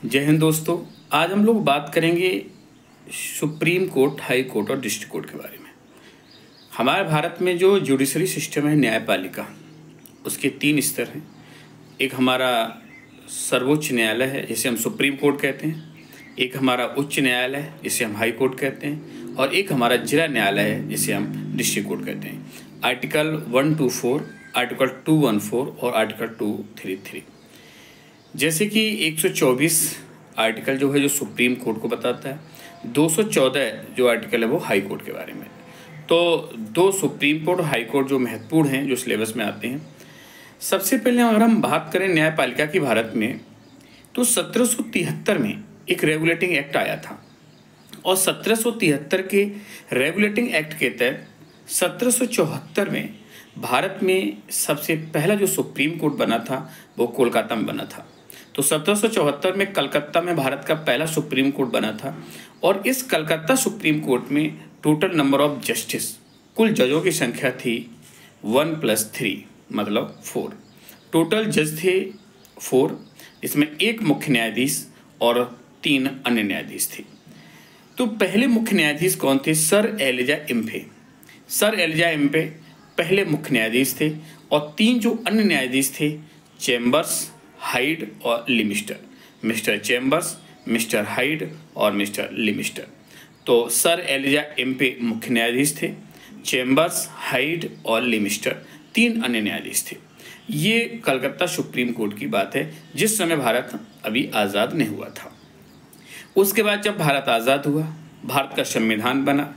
जय हिंद दोस्तों। आज हम लोग बात करेंगे सुप्रीम कोर्ट, हाई कोर्ट और डिस्ट्रिक्ट कोर्ट के बारे में। हमारे भारत में जो जुडिशरी सिस्टम है, न्यायपालिका, उसके 3 स्तर हैं। एक हमारा सर्वोच्च न्यायालय है जिसे हम सुप्रीम कोर्ट कहते हैं, एक हमारा उच्च न्यायालय है जिसे हम हाई कोर्ट कहते हैं, और एक हमारा जिला न्यायालय है जिसे हम डिस्ट्रिक्ट कोर्ट कहते हैं। आर्टिकल 124, आर्टिकल 214 और आर्टिकल 233। जैसे कि 124 आर्टिकल जो है जो सुप्रीम कोर्ट को बताता है, 214 जो आर्टिकल है वो हाई कोर्ट के बारे में। तो 2 सुप्रीम कोर्ट और हाई कोर्ट जो महत्वपूर्ण हैं, जो सिलेबस में आते हैं। सबसे पहले अगर हम बात करें न्यायपालिका की भारत में, तो 1773 में एक रेगुलेटिंग एक्ट आया था, और 1773 के रेगुलेटिंग एक्ट के तहत 1774 में भारत में सबसे पहला जो सुप्रीम कोर्ट बना था वो कोलकाता में बना था। तो 1774 में कलकत्ता में भारत का पहला सुप्रीम कोर्ट बना था, और इस कलकत्ता सुप्रीम कोर्ट में टोटल नंबर ऑफ जस्टिस, कुल जजों की संख्या थी 1+3 मतलब 4। टोटल जज थे 4, इसमें 1 मुख्य न्यायाधीश और 3 अन्य न्यायाधीश थे। तो पहले मुख्य न्यायाधीश कौन थे? Sir Elijah Impey. Sir Elijah Impey पहले मुख्य न्यायाधीश थे, और 3 जो अन्य न्यायाधीश थे, चेम्बर्स, हाइड और लिमिस्टर। मिस्टर चेम्बर्स, मिस्टर हाइड और मिस्टर लिमिस्टर। तो सर एलिजा इम्फे मुख्य न्यायाधीश थे, चेम्बर्स, हाइड और लिमिस्टर 3 अन्य न्यायाधीश थे। ये कलकत्ता सुप्रीम कोर्ट की बात है, जिस समय भारत अभी आज़ाद नहीं हुआ था। उसके बाद जब भारत आज़ाद हुआ, भारत का संविधान बना,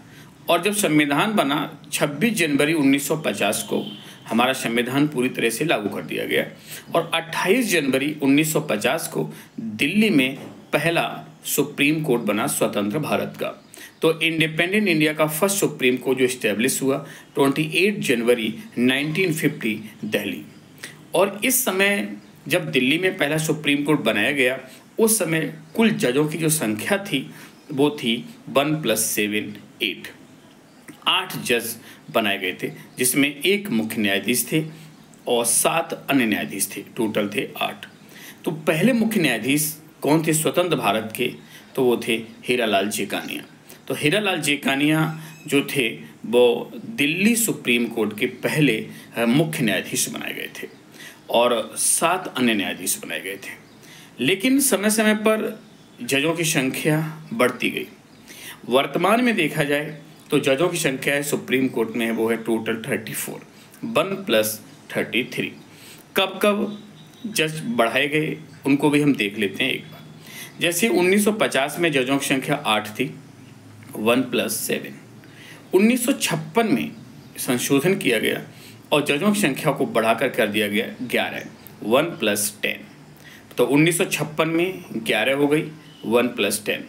और जब संविधान बना 26 जनवरी 1950 को हमारा संविधान पूरी तरह से लागू कर दिया गया, और 28 जनवरी 1950 को दिल्ली में पहला सुप्रीम कोर्ट बना स्वतंत्र भारत का। तो इंडिपेंडेंट इंडिया का फर्स्ट सुप्रीम कोर्ट जो इस्टेब्लिश हुआ 28 जनवरी 1950 दिल्ली। और इस समय जब दिल्ली में पहला सुप्रीम कोर्ट बनाया गया, उस समय कुल जजों की जो संख्या थी वो थी 1+7 8। 8 जज बनाए गए थे, जिसमें 1 मुख्य न्यायाधीश थे और 7 अन्य न्यायाधीश थे। टोटल थे 8। तो पहले मुख्य न्यायाधीश कौन थे स्वतंत्र भारत के? तो वो थे हीरालाल जेकानिया। तो हीरालाल जेकानिया जो थे वो दिल्ली सुप्रीम कोर्ट के पहले मुख्य न्यायाधीश बनाए गए थे, और 7 अन्य न्यायाधीश बनाए गए थे। लेकिन समय समय पर जजों की संख्या बढ़ती गई। वर्तमान में देखा जाए तो जजों की संख्या है सुप्रीम कोर्ट में, वो है टोटल 34, 1+33। कब कब जज बढ़ाए गए उनको भी हम देख लेते हैं एक बार। जैसे 1950 में जजों की संख्या 8 थी, 1+7। 1956 में संशोधन किया गया और जजों की संख्या को बढ़ाकर कर दिया गया 11, 1+10। तो 1956 में 11 हो गई, 1+10।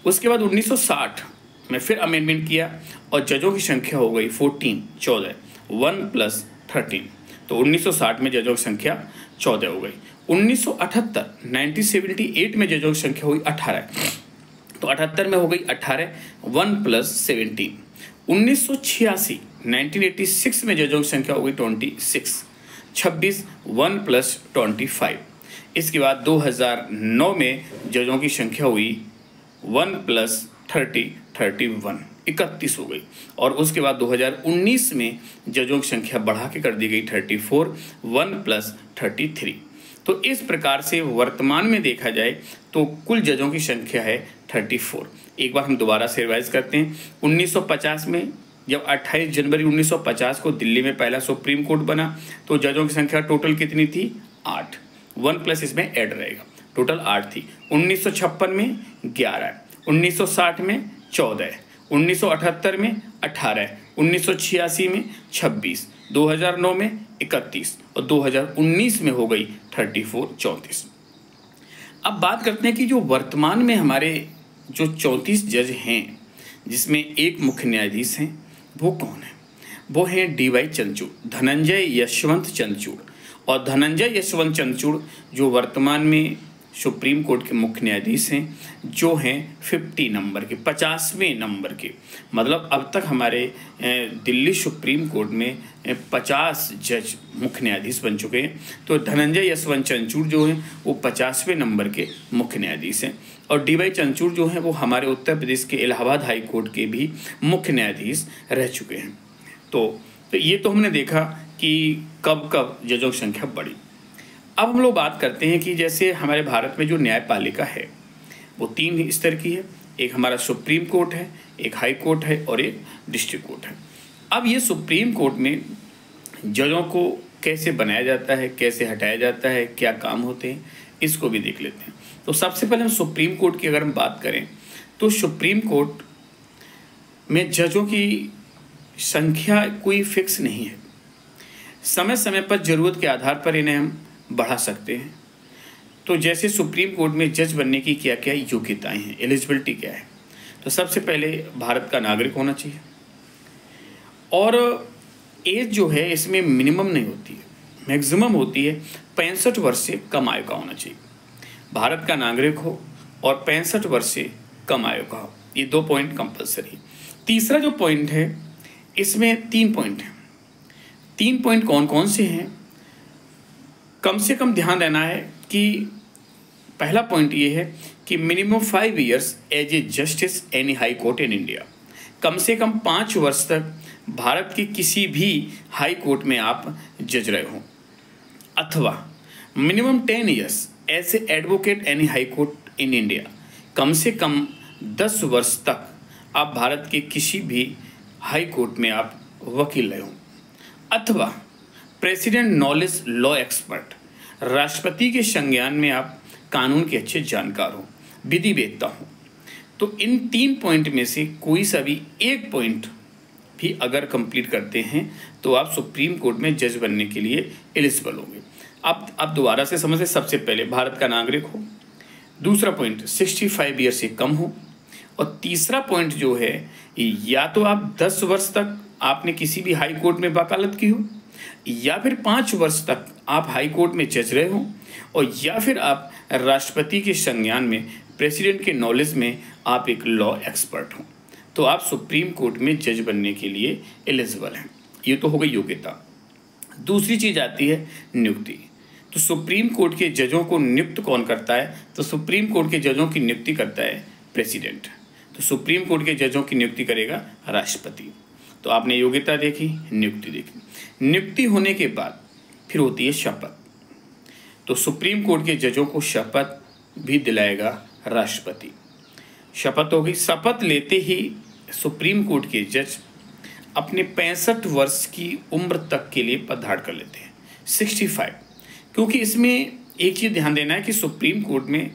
उसके बाद 1960 में फिर अमेंडमेंट किया और जजों की संख्या हो गई 14, 1+13। तो 1960 में जजों की संख्या 14 हो गई। 1978 में जजों की संख्या हुई 18, तो 78 में हो गई 18, 1+17। 1986 में जजों की संख्या हो गई 26, 1+25। इसके बाद 2009 में जजों की संख्या हुई 1+30, 31 हो गई। और उसके बाद 2019 में जजों की संख्या बढ़ा के कर दी गई 34, 1+33। तो इस प्रकार से वर्तमान में देखा जाए तो कुल जजों की संख्या है 34। एक बार हम दोबारा से रिवाइज करते हैं। 1950 में जब 28 जनवरी 1950 को दिल्ली में पहला सुप्रीम कोर्ट बना, तो जजों की संख्या टोटल कितनी थी? 8, 1+ इसमें ऐड रहेगा, टोटल 8 थी। 1956 में 11, 1960 में 14, 1978 में 18, 1986 में 26, 2009 में 31 और 2019 में हो गई 34, 34। अब बात करते हैं कि जो वर्तमान में हमारे जो 34 जज हैं, जिसमें 1 मुख्य न्यायाधीश हैं, वो कौन है? वो हैं DY चंद्रचूड़, धनंजय यशवंत चंद्रचूड़। और धनंजय यशवंत चंद्रचूड़ जो वर्तमान में सुप्रीम कोर्ट के मुख्य न्यायाधीश हैं, जो हैं 50 नंबर के, 50वें नंबर के। मतलब अब तक हमारे दिल्ली सुप्रीम कोर्ट में 50 जज मुख्य न्यायाधीश बन चुके हैं। तो धनंजय यशवंत चंद्रचूड़ जो हैं वो 50वें नंबर के मुख्य न्यायाधीश हैं, और डी.वाई. चंद्रचूड़ जो हैं वो हमारे उत्तर प्रदेश के इलाहाबाद हाई कोर्ट के भी मुख्य न्यायाधीश रह चुके हैं। तो ये तो हमने देखा कि कब कब जजों की संख्या बढ़ी। अब हम लोग बात करते हैं कि जैसे हमारे भारत में जो न्यायपालिका है वो 3 स्तर की है। एक हमारा सुप्रीम कोर्ट है, एक हाई कोर्ट है और एक डिस्ट्रिक्ट कोर्ट है। अब ये सुप्रीम कोर्ट में जजों को कैसे बनाया जाता है, कैसे हटाया जाता है, क्या काम होते हैं, इसको भी देख लेते हैं। तो सबसे पहले हम सुप्रीम कोर्ट की अगर हम बात करें तो सुप्रीम कोर्ट में जजों की संख्या कोई फिक्स नहीं है। समय समय पर ज़रूरत के आधार पर इन्हें हम बढ़ा सकते हैं। तो जैसे सुप्रीम कोर्ट में जज बनने की क्या क्या योग्यताएं हैं, एलिजिबिलिटी क्या है। तो सबसे पहले भारत का नागरिक होना चाहिए, और एज जो है इसमें मिनिमम नहीं होती है, मैक्सिमम होती है। 65 वर्ष से कम आयु का होना चाहिए, भारत का नागरिक हो और 65 वर्ष से कम आयु का हो। ये 2 पॉइंट कंपलसरी। तीसरा जो पॉइंट है इसमें 3 पॉइंट हैं। 3 पॉइंट कौन कौन से हैं, कम से कम ध्यान देना है कि पहला पॉइंट ये है कि minimum 5 years as a justice any high court in India. कम से कम 5 वर्ष तक भारत के किसी भी हाई कोर्ट में आप जज रहे हो, अथवा minimum 10 years as a advocate any high court in India. कम से कम 10 वर्ष तक आप भारत के किसी भी हाई कोर्ट में आप वकील रहे हो, अथवा प्रेसिडेंट नॉलेज लॉ एक्सपर्ट, राष्ट्रपति के संज्ञान में आप कानून के अच्छे जानकार हो, विधि वेत्ता हो। तो इन 3 पॉइंट में से कोई सा भी एक पॉइंट भी अगर कंप्लीट करते हैं तो आप सुप्रीम कोर्ट में जज बनने के लिए एलिजिबल होंगे। अब दोबारा से समझे, सबसे पहले भारत का नागरिक हो, दूसरा पॉइंट 65 ईयर से कम हो, और तीसरा पॉइंट जो है या तो आप 10 वर्ष तक आपने किसी भी हाई कोर्ट में वकालत की हो, या फिर 5 वर्ष तक आप हाई कोर्ट में जज रहे हो, और या फिर आप राष्ट्रपति के संज्ञान में, प्रेसिडेंट के नॉलेज में आप एक लॉ एक्सपर्ट हो, तो आप सुप्रीम कोर्ट में जज बनने के लिए एलिजिबल हैं। ये तो हो गई योग्यता। दूसरी चीज़ आती है नियुक्ति। तो सुप्रीम कोर्ट के जजों को नियुक्त कौन करता है, तो सुप्रीम कोर्ट के जजों की नियुक्ति करता है प्रेसिडेंट। तो सुप्रीम कोर्ट के जजों की नियुक्ति करेगा राष्ट्रपति। तो आपने योग्यता देखी, नियुक्ति देखी। नियुक्ति होने के बाद फिर होती है शपथ। तो सुप्रीम कोर्ट के जजों को शपथ भी दिलाएगा राष्ट्रपति। शपथ हो गई। शपथ लेते ही सुप्रीम कोर्ट के जज अपने 65 वर्ष की उम्र तक के लिए पदभार कर लेते हैं, 65। क्योंकि इसमें एक चीज़ ध्यान देना है कि सुप्रीम कोर्ट में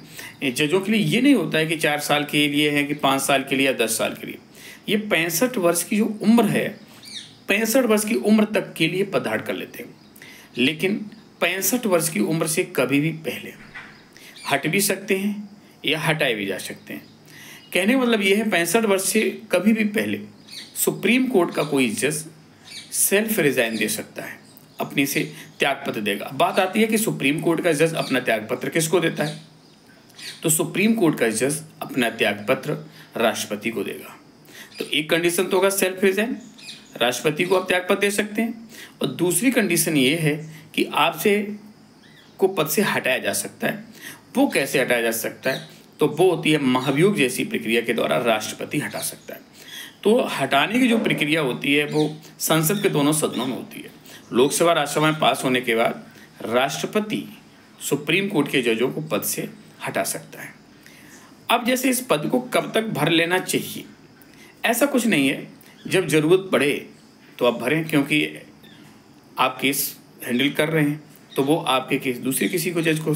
जजों के लिए ये नहीं होता है कि 4 साल के लिए है कि 5 साल के लिए या 10 साल के लिए। ये 65 वर्ष की जो उम्र है, 65 वर्ष की उम्र तक के लिए पदभार कर लेते हैं। लेकिन 65 वर्ष की उम्र से कभी भी पहले हट भी सकते हैं या हटाए भी जा सकते हैं। कहने का मतलब ये है 65 वर्ष से कभी भी पहले सुप्रीम कोर्ट का कोई जज सेल्फ रिजाइन दे सकता है, अपनी से त्यागपत्र देगा। बात आती है कि सुप्रीम कोर्ट का जज अपना त्यागपत्र किसको देता है, तो सुप्रीम कोर्ट का जज अपना त्यागपत्र राष्ट्रपति को देगा। तो एक कंडीशन तो होगा सेल्फ रिजाइन, राष्ट्रपति को आप त्यागपत्र दे सकते हैं, और दूसरी कंडीशन ये है कि आपसे को पद से हटाया जा सकता है। वो कैसे हटाया जा सकता है, तो वो होती है महाभियोग जैसी प्रक्रिया के द्वारा राष्ट्रपति हटा सकता है। तो हटाने की जो प्रक्रिया होती है वो संसद के दोनों सदनों में होती है। लोकसभा राज्यसभा में पास होने के बाद राष्ट्रपति सुप्रीम कोर्ट के जजों को पद से हटा सकता है। अब जैसे इस पद को कब तक भर लेना चाहिए, ऐसा कुछ नहीं है, जब ज़रूरत पड़े तो आप भरें, क्योंकि आप केस हैंडल कर रहे हैं तो वो आपके केस दूसरे किसी को जज को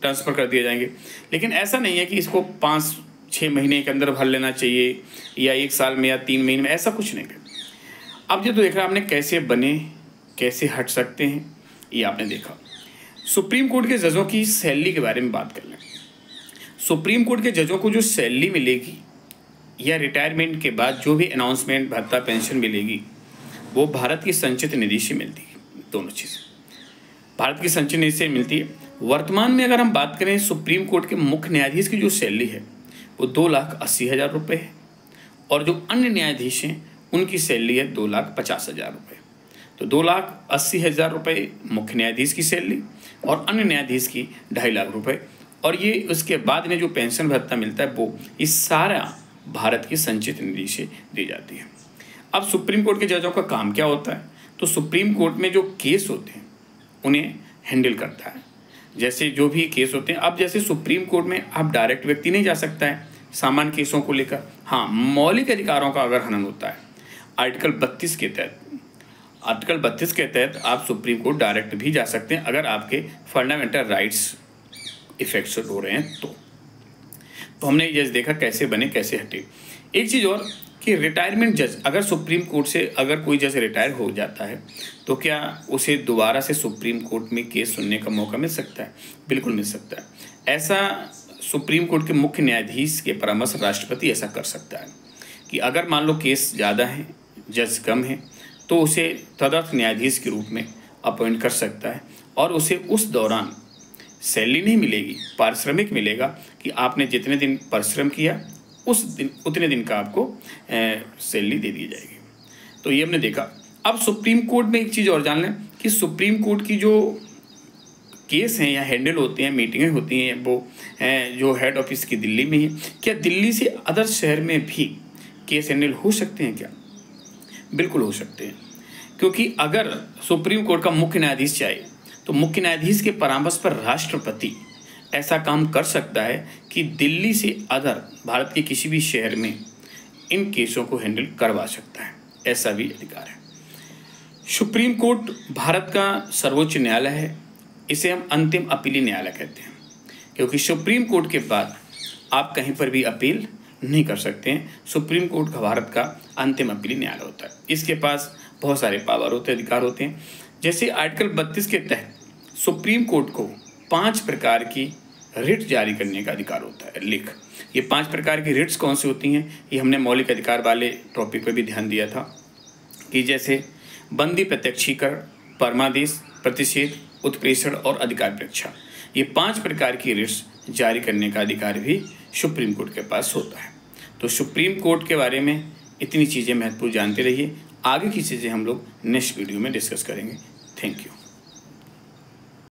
ट्रांसफ़र कर दिए जाएंगे। लेकिन ऐसा नहीं है कि इसको 5-6 महीने के अंदर भर लेना चाहिए या 1 साल में या 3 महीने में, ऐसा कुछ नहीं है। अब जो तो देखा आपने कैसे बने, कैसे हट सकते हैं, ये आपने देखा। सुप्रीम कोर्ट के जजों की सैलरी के बारे में बात कर लें। सुप्रीम कोर्ट के जजों को जो सैलरी मिलेगी या रिटायरमेंट के बाद जो भी अनाउंसमेंट, भत्ता, पेंशन मिलेगी, वो भारत की संचित निधि से मिलती है। दोनों चीज़ भारत की संचित निधि से मिलती है। वर्तमान में अगर हम बात करें सुप्रीम कोर्ट के मुख्य न्यायाधीश की जो सैलरी है वो 2,80,000 रुपये है, और जो अन्य न्यायाधीश हैं उनकी सैलरी है 2,50,000 रुपये। तो 2,80,000 रुपये मुख्य न्यायाधीश की सैलरी और अन्य न्यायाधीश की 2.5 लाख रुपये, और ये उसके बाद में जो पेंशन भत्ता मिलता है वो इस सारा भारत की संचित निधि से दी जाती है। अब सुप्रीम कोर्ट के जजों का काम क्या होता है? तो सुप्रीम कोर्ट में जो केस होते हैं उन्हें हैंडल करता है। जैसे जो भी केस होते हैं, अब जैसे सुप्रीम कोर्ट में आप डायरेक्ट व्यक्ति नहीं जा सकता है सामान्य केसों को लेकर। हाँ, मौलिक अधिकारों का अगर हनन होता है आर्टिकल 32 के तहत आप सुप्रीम कोर्ट डायरेक्ट भी जा सकते हैं अगर आपके फंडामेंटल राइट्स इफेक्ट हो रहे हैं। तो हमने ये जज देखा कैसे बने कैसे हटे। एक चीज़ और कि रिटायरमेंट जज, अगर सुप्रीम कोर्ट से अगर कोई जज रिटायर हो जाता है तो क्या उसे दोबारा से सुप्रीम कोर्ट में केस सुनने का मौका मिल सकता है? बिल्कुल मिल सकता है। ऐसा सुप्रीम कोर्ट के मुख्य न्यायाधीश के परामर्श राष्ट्रपति ऐसा कर सकता है कि अगर मान लो केस ज़्यादा है, जज कम है, तो उसे तदर्थ न्यायाधीश के रूप में अपॉइंट कर सकता है, और उसे उस दौरान सैलरी नहीं मिलेगी, पारिश्रमिक मिलेगा कि आपने जितने दिन परिश्रम किया उस दिन उतने दिन का आपको सैलरी दे दी जाएगी। तो ये हमने देखा। अब सुप्रीम कोर्ट में एक चीज़ और जान लें कि सुप्रीम कोर्ट की जो केस हैं या हैंडल होते हैं, मीटिंगें होती हैं, वो जो हेड ऑफिस की दिल्ली में ही, क्या दिल्ली से अदर शहर में भी केस हैंडल हो सकते हैं क्या? बिल्कुल हो सकते हैं, क्योंकि अगर सुप्रीम कोर्ट का मुख्य न्यायाधीश चाहे तो मुख्य न्यायाधीश के परामर्श पर राष्ट्रपति ऐसा काम कर सकता है कि दिल्ली से अदर भारत के किसी भी शहर में इन केसों को हैंडल करवा सकता है, ऐसा भी अधिकार है। सुप्रीम कोर्ट भारत का सर्वोच्च न्यायालय है। इसे हम अंतिम अपीली न्यायालय कहते हैं, क्योंकि सुप्रीम कोर्ट के बाद आप कहीं पर भी अपील नहीं कर सकते हैं। सुप्रीम कोर्ट का भारत का अंतिम अपीली न्यायालय होता है। इसके पास बहुत सारे पावर होते हैं, अधिकार होते हैं। जैसे आर्टिकल 32 के तहत सुप्रीम कोर्ट को 5 प्रकार की रिट जारी करने का अधिकार होता है। ये 5 प्रकार की रिट्स कौन सी होती हैं, ये हमने मौलिक अधिकार वाले टॉपिक पर भी ध्यान दिया था कि जैसे बंदी प्रत्यक्षीकरण, परमादेश, प्रतिषेध, उत्प्रेषण और अधिकार परीक्षा, ये 5 प्रकार की रिट्स जारी करने का अधिकार भी सुप्रीम कोर्ट के पास होता है। तो सुप्रीम कोर्ट के बारे में इतनी चीज़ें महत्वपूर्ण जानते रहिए। आगे की चीज़ें हम लोग नेक्स्ट वीडियो में डिस्कस करेंगे। Thank you.